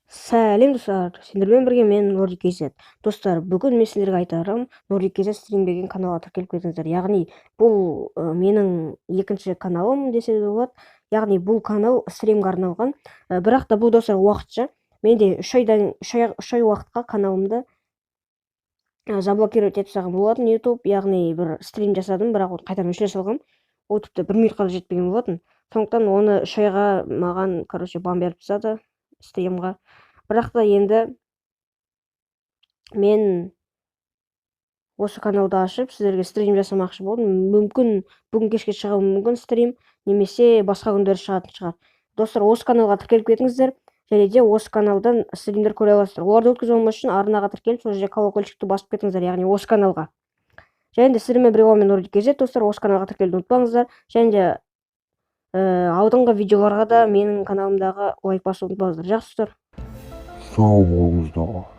Сәлем достар, сендермен бірге мен Нордик KZ. Достар, бүгін мен сіздерге айтарым, Нордик KZ стрим деген каналға тіркеліп кетіңіздер. Яғни бұл менің екінші каналым десе де болады. Яғни бұл канал стримге арналған. Бірақ та бұл достар уақытша. Менде 3 ай уақытқа каналымды заблокировать етіп тастаған болатын YouTube. Яғни бір стрим жасадым, бірақ оны қайтадан өшіре салғам. Ол тіпті 1 минутқа да жетпеген болатын. Сондықтан оны 3 айға маған, бан беріп тастады стримға. Бірақ та енді мен осы каналды ашып сіздерге стрим жасамақшы болдым. Мүмкін бүгін кешке шығуы мүмкін стрим, немесе басқа күндері шығатын шығар. Достар, осы каналға тіркеліп кетіңіздер, және де осы каналдан стримдер көре аласыздар. Оларды өткізу үшін арнаға тіркеліп, сол жерде колокольчикті басып кетіңіздер, яғни осы каналға. Және де сіздермен бірге мен Нордик KZ, достар, осы каналға тіркелуді ұмытпаңыздар. Және де алдыңғы видеоларға да менің каналымдағы лайк басуды ұмытпаңыздар. Жақсы достар. Сау болыңыздар.